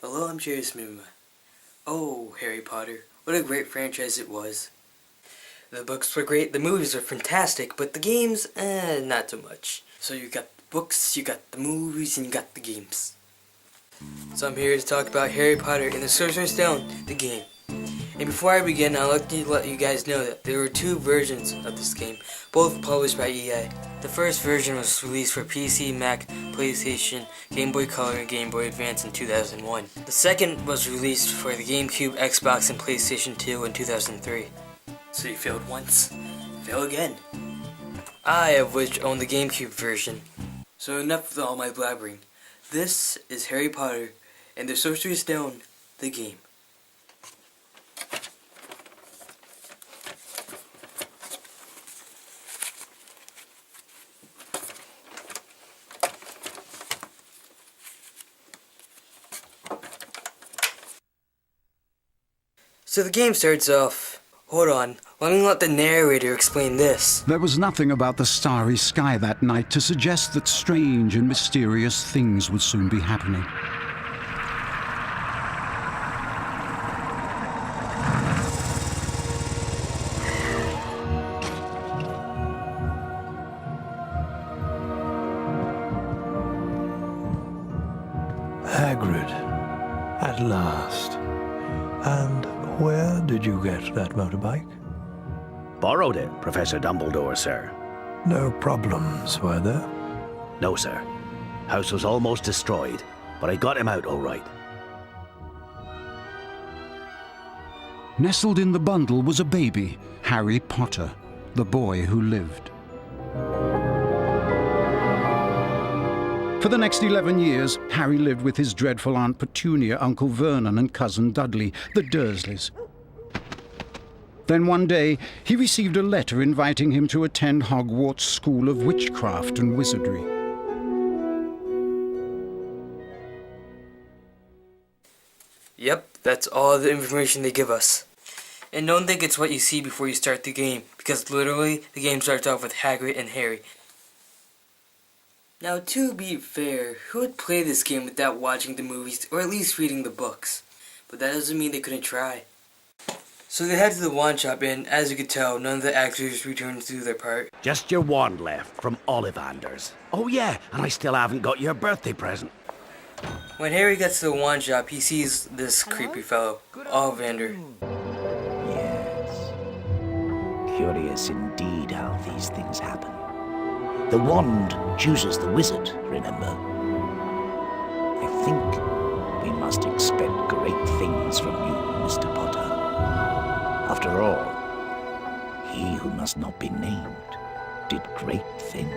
Hello, I'm Jairus Mima. Oh, Harry Potter. What a great franchise it was. The books were great, the movies were fantastic, but the games, not so much. So you got the books, you got the movies, and you got the games. So I'm here to talk about Harry Potter and the Sorcerer's Stone, the game. And before I begin, I'd like to let you guys know that there were two versions of this game, both published by EA. The first version was released for PC, Mac, PlayStation, Game Boy Color, and Game Boy Advance in 2001. The second was released for the GameCube, Xbox, and PlayStation 2 in 2003. So you failed once, fail again. I, of which, own the GameCube version. So enough with all my blabbering. This is Harry Potter and the Sorcerer's Stone, the game. So the game starts off. Hold on, let me let the narrator explain this. There was nothing about the starry sky that night to suggest that strange and mysterious things would soon be happening. Hagrid, at last. And where did you get that motorbike? Borrowed it, Professor Dumbledore, sir. No problems, were there? No, sir. House was almost destroyed, but I got him out all right. Nestled in the bundle was a baby, Harry Potter, the boy who lived. For the next 11 years, Harry lived with his dreadful Aunt Petunia, Uncle Vernon, and Cousin Dudley, the Dursleys. Then one day, he received a letter inviting him to attend Hogwarts School of Witchcraft and Wizardry. Yep, that's all the information they give us. And don't think it's what you see before you start the game, because literally, the game starts off with Hagrid and Harry. Now, to be fair, who would play this game without watching the movies, or at least reading the books? But that doesn't mean they couldn't try. So they head to the wand shop, and as you could tell, none of the actors returned to do their part. Just your wand left from Ollivanders. Oh yeah, and I still haven't got your birthday present. When Harry gets to the wand shop, he sees this creepy fellow, Ollivander. Yes. Curious indeed how these things happen. The wand chooses the wizard, remember? I think we must expect great things from you, Mr. Potter. After all, he who must not be named did great things.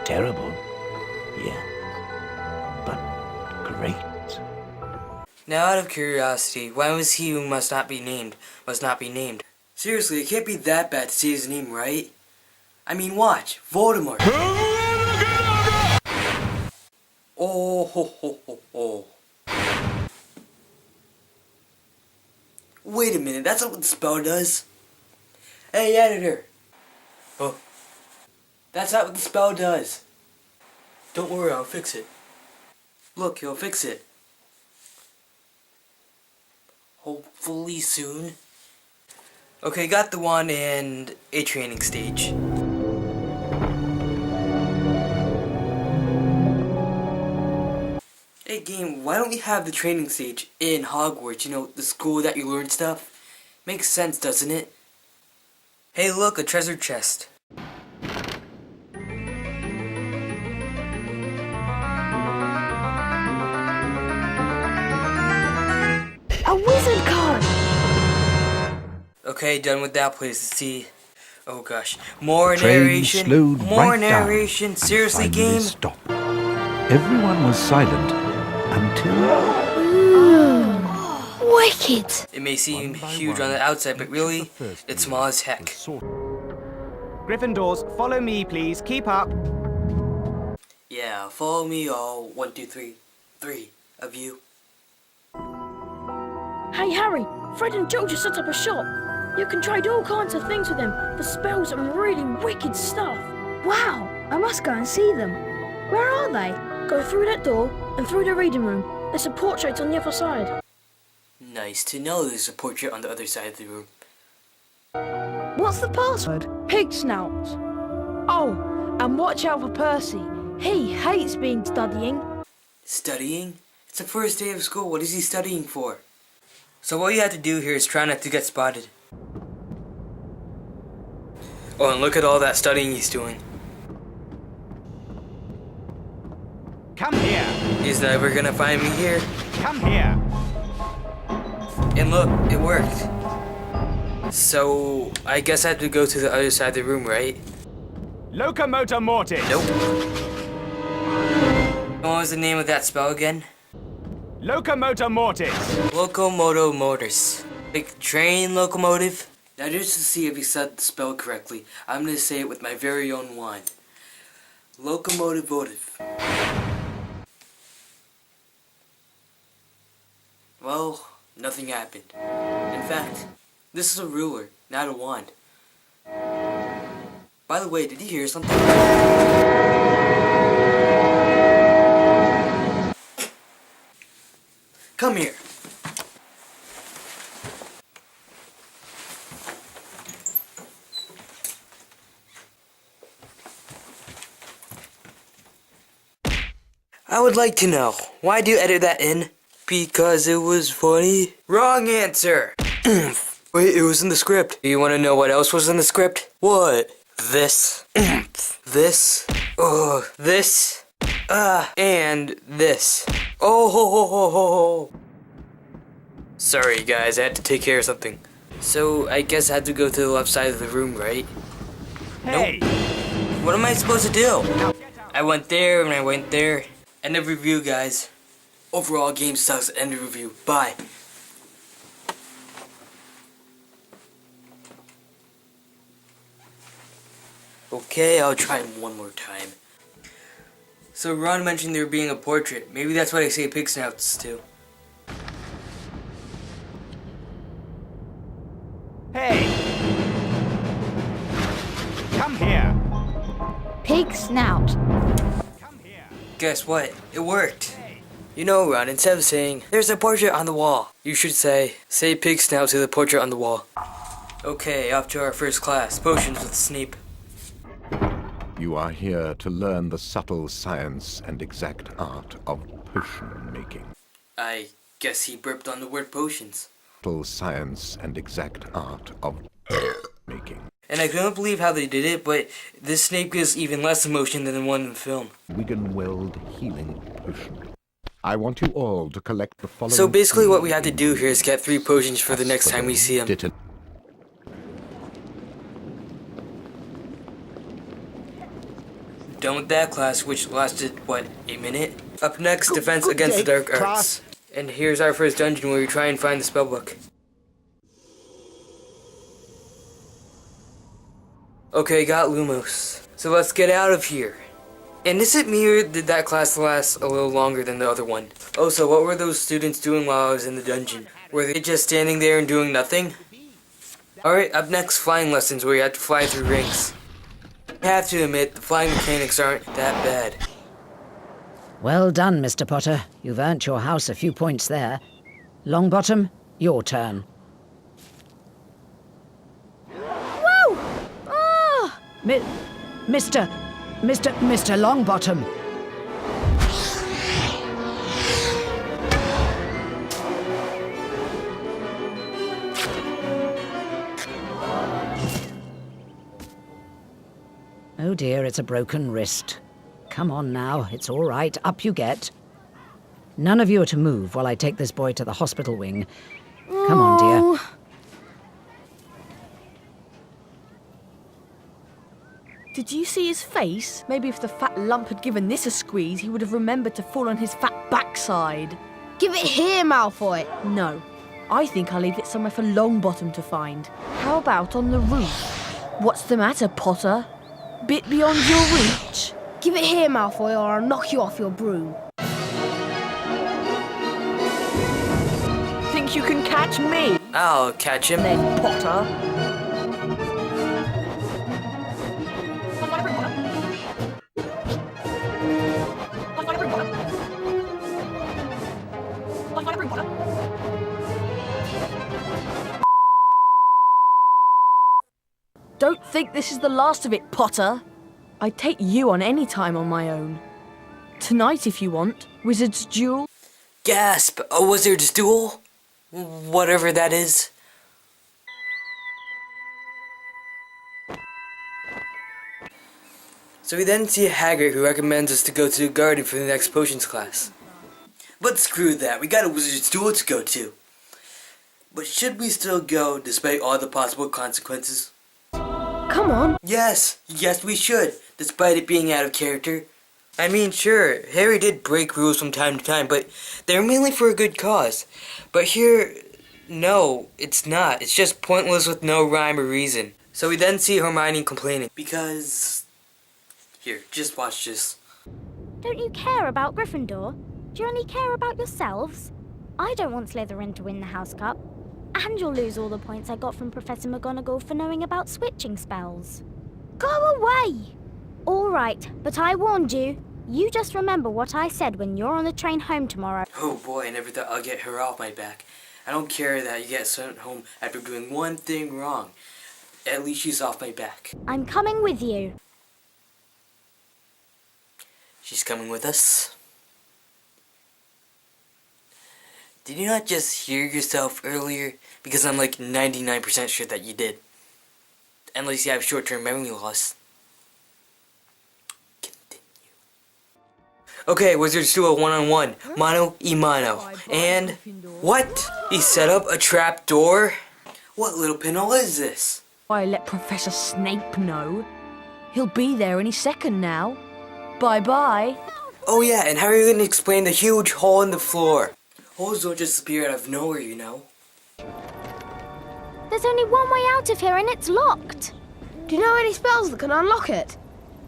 Terrible, yes, but great. Now, out of curiosity, why was he who must not be named? Seriously, it can't be that bad to say his name, right? I mean, watch, Voldemort. Oh, ho, ho, ho, ho. Wait a minute, that's not what the spell does. Hey, editor. Oh, that's not what the spell does. Don't worry, I'll fix it. Look, he'll fix it. Hopefully soon. Okay, got the wand and a training stage. Hey game, why don't we have the training stage in Hogwarts, you know, the school that you learn stuff? Makes sense, doesn't it? Hey look, a treasure chest. A wizard card! Okay, done with that place. Let's see. Oh gosh. More Train narration. slowed More right down narration. and Seriously, finally game? stopped. Everyone was silent until... Wicked! It may seem huge on the outside, but really, it's small as heck. Gryffindors, follow me, please. Keep up. Yeah, follow me all 1, 2, 3. 3 of you. Hey Harry, Fred and Joe just set up a shop. You can trade all kinds of things with them for spells and really wicked stuff. Wow, I must go and see them. Where are they? Go through that door and through the reading room. There's a portrait on the other side. Nice to know there's a portrait on the other side of the room. What's the password? Pig snout. Oh, and watch out for Percy. He hates being studying. Studying? It's the first day of school. What is he studying for? So what you have to do here is try not to get spotted. Oh, and look at all that studying he's doing. Come here. He's never gonna find me here. Come here. And look, it worked. So, I guess I have to go to the other side of the room, right? Locomotor mortis. Nope. What was the name of that spell again? Locomotor mortis. Locomoto motors. Big train locomotive? Now just to see if he said the spell correctly, I'm gonna say it with my very own wand. Locomotive votive. Well, nothing happened. In fact, this is a ruler, not a wand. By the way, did you hear something? Come here. I would like to know, why do you edit that in? Because it was funny? Wrong answer! Wait, it was in the script. Do you want to know what else was in the script? What? This. This. This. And this. Oh. Sorry guys, I had to take care of something. So, I guess I had to go to the left side of the room, right? Hey. Nope. What am I supposed to do? I went there and I went there. End of review, guys. Overall game sucks. End of review. Bye. Okay, I'll try one more time. So Ron mentioned there being a portrait. Maybe that's what I say pig snouts to. Hey. Come here. Pig snout. Come here. Guess what? It worked. You know, Ron, instead of saying, there's a portrait on the wall, you should say pig snout to the portrait on the wall. Okay, off to our first class, potions with Snape. You are here to learn the subtle science and exact art of potion making. I guess he burped on the word potions. Subtle science and exact art of making. And I couldn't believe how they did it, but this Snape gives even less emotion than the one in the film. Wiggenweld healing potion. I want you all to collect the following. So basically what we have to do here is get 3 potions for the next time we see him. Done with that class, which lasted, what, a minute? Up next, Defense Against the Dark Arts. And here's our first dungeon where we try and find the spellbook. Okay, got Lumos. So let's get out of here. And is it me or did that class last a little longer than the other one? Oh, so what were those students doing while I was in the dungeon? Were they just standing there and doing nothing? Alright, up next, flying lessons where you have to fly through rings. I have to admit, the flying mechanics aren't that bad. Well done, Mr. Potter. You've earned your house a few points there. Longbottom, your turn. Whoa! Ah! Mr. Longbottom. Oh dear, it's a broken wrist. Come on now, it's all right. Up you get. None of you are to move while I take this boy to the hospital wing. Come on, dear. Did you see his face? Maybe if the fat lump had given this a squeeze, he would have remembered to fall on his fat backside. Give it here, Malfoy. No. I think I'll leave it somewhere for Longbottom to find. How about on the roof? What's the matter, Potter? Bit beyond your reach? Give it here, Malfoy, or I'll knock you off your broom. Think you can catch me? I'll catch him. Then, Potter. Don't think this is the last of it, Potter. I'd take you on any time on my own. Tonight, if you want. Wizard's Duel. Gasp! A wizard's duel? Whatever that is. So we then see Hagrid, who recommends us to go to the garden for the next potions class. But screw that, we got a wizard's duel to go to. But should we still go, despite all the possible consequences? Come on. Yes, we should, despite it being out of character. I mean, sure, Harry did break rules from time to time, but they're mainly for a good cause. But here, no, it's not. It's just pointless with no rhyme or reason. So we then see Hermione complaining, because... Here, just watch this. Don't you care about Gryffindor? Do you only care about yourselves? I don't want Slytherin to win the House Cup. And you'll lose all the points I got from Professor McGonagall for knowing about switching spells. Go away! All right, but I warned you. You just remember what I said when you're on the train home tomorrow. Oh boy, I never thought I'll get her off my back. I don't care that you get sent home after doing one thing wrong. At least she's off my back. I'm coming with you. She's coming with us. Did you not just hear yourself earlier? Because I'm like 99% sure that you did. Unless you have short-term memory loss. Continue. Okay, Wizards Duel 1-on-1. Mano y mano. And... What? He set up a trap door? What little pinhole is this? I let Professor Snape know. He'll be there any second now. Bye-bye. Oh yeah, and how are you gonna explain the huge hole in the floor? Holes don't just appear out of nowhere, you know. There's only one way out of here and it's locked. Do you know any spells that can unlock it?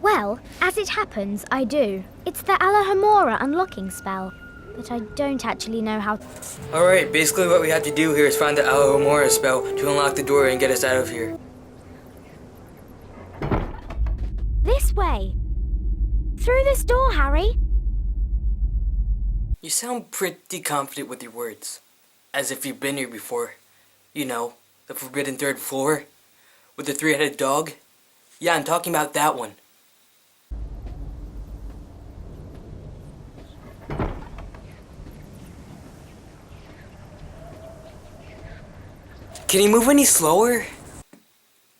Well, as it happens, I do. It's the Alohomora unlocking spell, but I don't actually know how. Alright, basically what we have to do here is find the Alohomora spell to unlock the door and get us out of here. This way. Through this door, Harry. You sound pretty confident with your words. As if you've been here before. You know, the forbidden third floor? With the three-headed dog? Yeah, I'm talking about that one. Can he move any slower?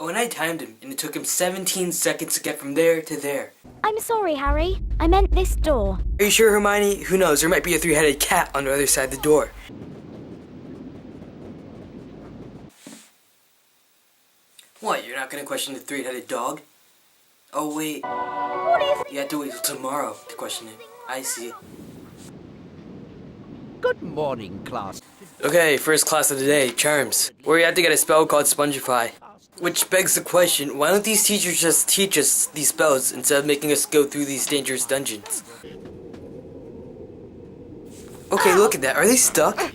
Oh, and I timed him, and it took him 17 seconds to get from there to there. I'm sorry, Harry. I meant this door. Are you sure, Hermione? Who knows, there might be a three-headed cat on the other side of the door. What, you're not gonna question the three-headed dog? Oh, wait. What do you think? You have to wait till tomorrow to question it. I see. Good morning, class. Okay, first class of the day, Charms. Where you have to get a spell called Spongify. Which begs the question, why don't these teachers just teach us these spells instead of making us go through these dangerous dungeons? Okay, look at that. Are they stuck?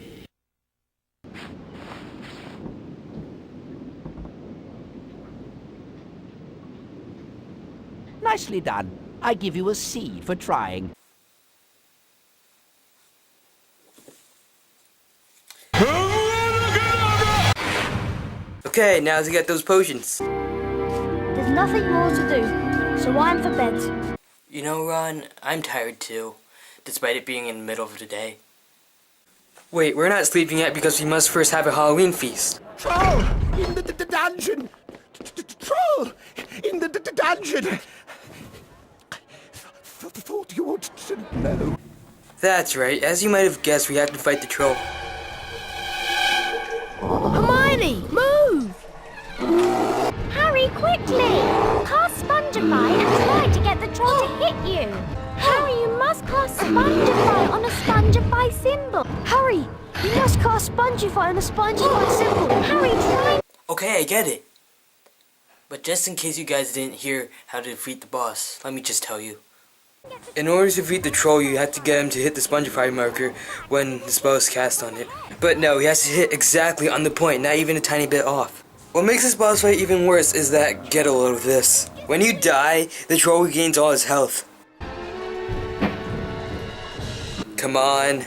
Nicely done. I give you a C for trying. Okay, now to get those potions. There's nothing more to do, so I'm for bed. You know, Ron, I'm tired too, despite it being in the middle of the day. Wait, we're not sleeping yet because we must first have a Halloween feast. Troll in the dungeon! Troll in the dungeon! Thought you would know. That's right, as you might have guessed, we have to fight the troll. Hermione, move! Harry, quickly! Cast Spongify and try to get the troll to hit you. Harry, you must cast Spongify on a Spongify symbol. Harry, you must cast Spongify on a Spongify symbol. Harry, try. Okay, I get it. But just in case you guys didn't hear how to defeat the boss, let me just tell you. In order to defeat the troll, you have to get him to hit the Spongify marker when the spell is cast on it. But no, he has to hit exactly on the point, not even a tiny bit off. What makes this boss fight even worse is that, get a load of this. When you die, the troll regains all his health. Come on.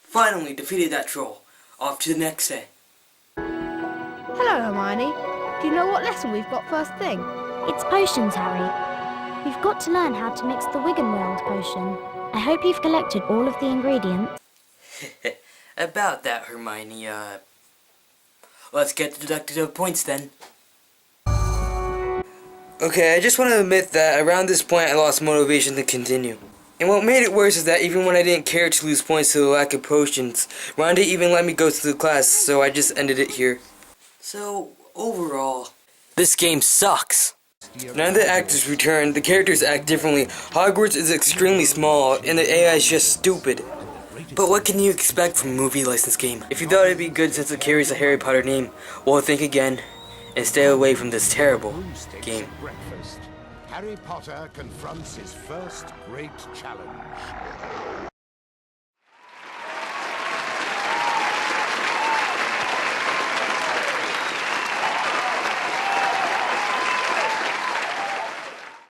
Finally defeated that troll. Off to the next day. Hello, Hermione. Do you know what lesson we've got first thing? It's potions, Harry. We've got to learn how to mix the Wiggenweld potion. I hope you've collected all of the ingredients. About that, Hermione, let's get to deductive points then. Okay, I just want to admit that around this point I lost motivation to continue. And what made it worse is that even when I didn't care to lose points to the lack of potions, Ron didn't even let me go to the class, so I just ended it here. So, overall, this game sucks. None of the actors return, the characters act differently, Hogwarts is extremely small, and the AI is just stupid. But what can you expect from a movie licensed game? If you thought it'd be good since it carries a Harry Potter name, well, think again, and stay away from this terrible game. Breakfast. Harry Potter confronts his first great challenge.